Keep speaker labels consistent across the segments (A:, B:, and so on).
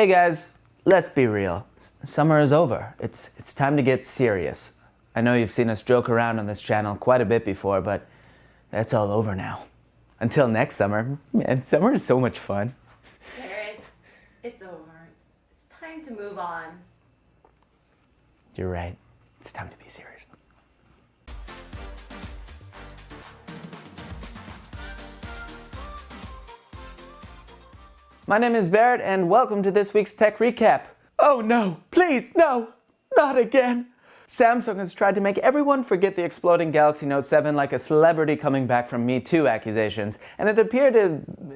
A: Hey guys, let's be real. Summer is over. It's time to get serious. I know you've seen us joke around on this channel quite a bit before, but that's all over now. Until next summer. Man, summer is so much fun.
B: Jared, it's over. It's time to move on.
A: You're right. It's time to be serious. My name is Barrett, and welcome to this week's Tech Recap. Oh no, please, no, not again. Samsung has tried to make everyone forget the exploding Galaxy Note 7 like a celebrity coming back from Me Too accusations, and it appeared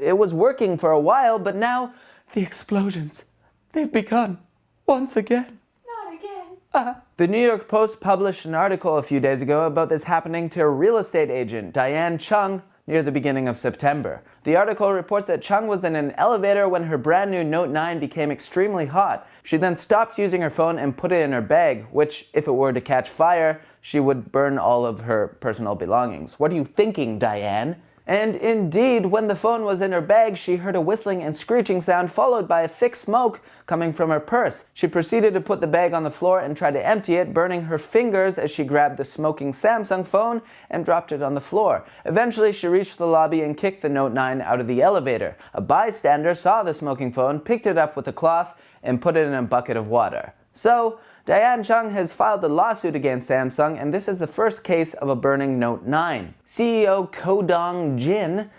A: it was working for a while, but now the explosions, they've begun once again.
B: Not again.
A: The New York Post published an article a few days ago about this happening to a real estate agent, Diane Chung, near the beginning of September. The article reports that Chung was in an elevator when her brand new Note 9 became extremely hot. She then stopped using her phone and put it in her bag, which, if it were to catch fire, she would burn all of her personal belongings. What are you thinking, Diane? And indeed, when the phone was in her bag, she heard a whistling and screeching sound followed by a thick smoke coming from her purse. She proceeded to put the bag on the floor and tried to empty it, burning her fingers as she grabbed the smoking Samsung phone and dropped it on the floor. Eventually, she reached the lobby and kicked the Note 9 out of the elevator. A bystander saw the smoking phone, picked it up with a cloth, and put it in a bucket of water. So, Diane Chung has filed a lawsuit against Samsung, and this is the first case of a burning Note 9. CEO Ko-Dong Jin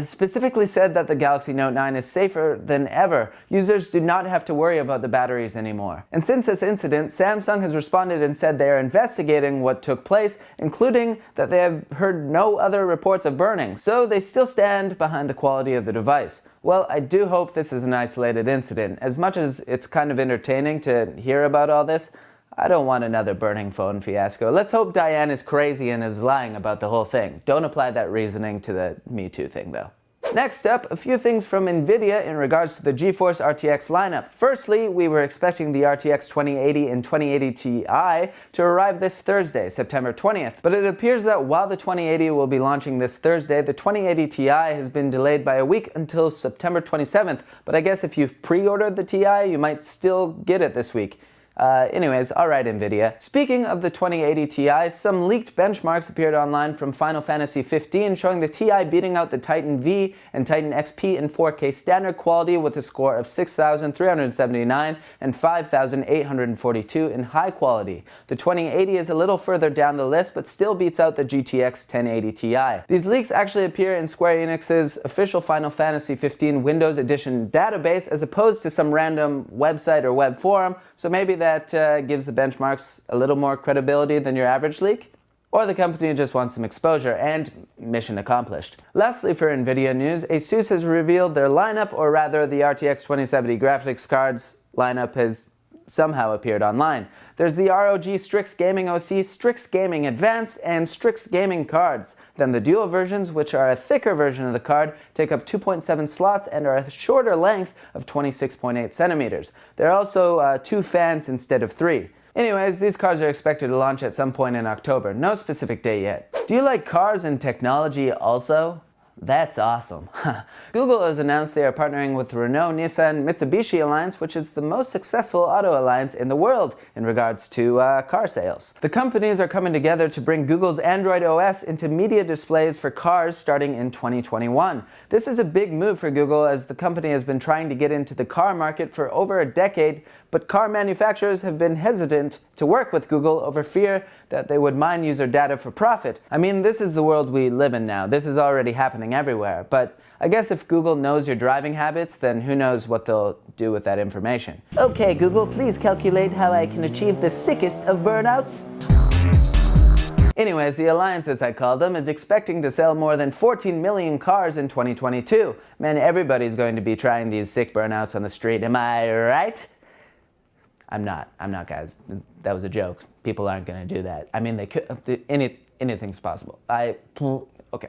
A: specifically said that the Galaxy Note 9 is safer than ever. Users do not have to worry about the batteries anymore. And since this incident, Samsung has responded and said they are investigating what took place, including that they have heard no other reports of burning, so they still stand behind the quality of the device. Well, I do hope this is an isolated incident. As much as it's kind of entertaining to hear about all this, I don't want another burning phone fiasco. Let's hope Diane is crazy and is lying about the whole thing. Don't apply that reasoning to the Me Too thing, though. Next up, a few things from NVIDIA in regards to the GeForce RTX lineup. Firstly, we were expecting the RTX 2080 and 2080 Ti to arrive this Thursday, September 20th, but it appears that while the 2080 will be launching this Thursday, the 2080 Ti has been delayed by a week until September 27th, but I guess if you've pre-ordered the Ti, you might still get it this week. Anyways, alright NVIDIA. Speaking of the 2080 Ti, some leaked benchmarks appeared online from Final Fantasy 15 showing the Ti beating out the Titan V and Titan XP in 4K standard quality with a score of 6,379 and 5,842 in high quality. The 2080 is a little further down the list but still beats out the GTX 1080 Ti. These leaks actually appear in Square Enix's official Final Fantasy 15 Windows Edition database as opposed to some random website or web forum, so maybe that gives the benchmarks a little more credibility than your average leak? Or the company just wants some exposure, and mission accomplished. Lastly, for NVIDIA news, ASUS has revealed their lineup, or rather the RTX 2070 graphics cards lineup has somehow appeared online. There's the ROG Strix Gaming OC, Strix Gaming Advanced, and Strix Gaming cards. Then the dual versions, which are a thicker version of the card, take up 2.7 slots and are a shorter length of 26.8 centimeters. There are also 2 fans instead of 3. Anyways, these cards are expected to launch at some point in October. No specific date yet. Do you like cars and technology also? That's awesome. Google has announced they are partnering with Renault, Nissan, Mitsubishi Alliance, which is the most successful auto alliance in the world in regards to car sales. The companies are coming together to bring Google's Android OS into media displays for cars starting in 2021. This is a big move for Google as the company has been trying to get into the car market for over a decade, but car manufacturers have been hesitant to work with Google over fear that they would mine user data for profit. I mean, this is the world we live in now. This is already happening everywhere. But I guess if Google knows your driving habits, then who knows what they'll do with that information. Okay, Google, please calculate how I can achieve the sickest of burnouts. Anyways, the Alliance, as I call them, is expecting to sell more than 14 million cars in 2022. Man, everybody's going to be trying these sick burnouts on the street. Am I right? I'm not, guys. That was a joke. People aren't going to do that. I mean, they could. Anything's possible. Okay.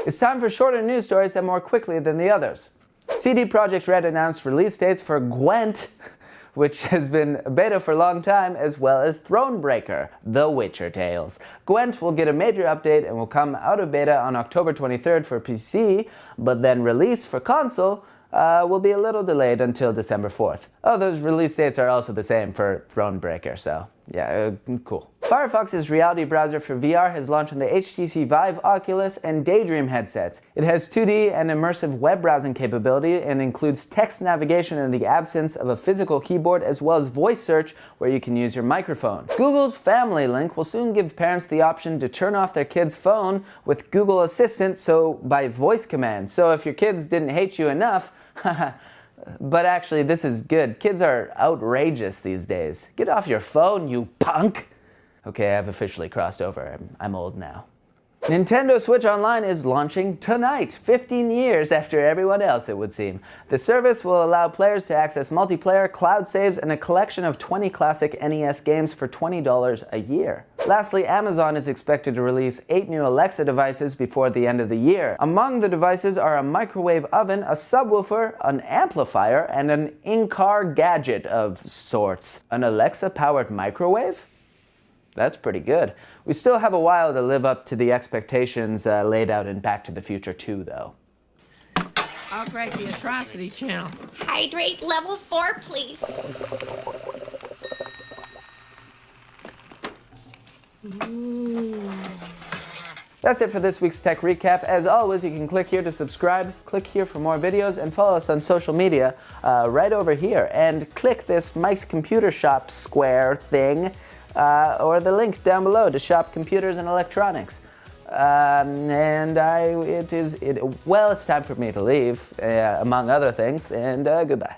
A: It's time for shorter news stories and more quickly than the others. CD Projekt Red announced release dates for Gwent, which has been beta for a long time, as well as Thronebreaker, The Witcher Tales. Gwent will get a major update and will come out of beta on October 23rd for PC, but then release for console will be a little delayed until December 4th. Oh, those release dates are also the same for Thronebreaker, so yeah, cool. Firefox's reality browser for VR has launched on the HTC Vive, Oculus, and Daydream headsets. It has 2D and immersive web browsing capability and includes text navigation in the absence of a physical keyboard, as well as voice search where you can use your microphone. Google's Family Link will soon give parents the option to turn off their kid's phone with Google Assistant, so by voice command. So if your kids didn't hate you enough, but actually this is good. Kids are outrageous these days. Get off your phone, you punk! Okay, I've officially crossed over. I'm old now. Nintendo Switch Online is launching tonight, 15 years after everyone else, it would seem. The service will allow players to access multiplayer, cloud saves, and a collection of 20 classic NES games for $20 a year. Lastly, Amazon is expected to release 8 new Alexa devices before the end of the year. Among the devices are a microwave oven, a subwoofer, an amplifier, and an in-car gadget of sorts. An Alexa-powered microwave? That's pretty good. We still have a while to live up to the expectations laid out in Back to the Future 2, though.
C: I'll crank the atrocity channel.
D: Hydrate level 4, please.
A: That's it for this week's Tech Recap. As always, you can click here to subscribe, click here for more videos, and follow us on social media right over here. And click this Mike's Computer Shop square thing, or the link down below to shop computers and electronics. It's time for me to leave, among other things, and goodbye.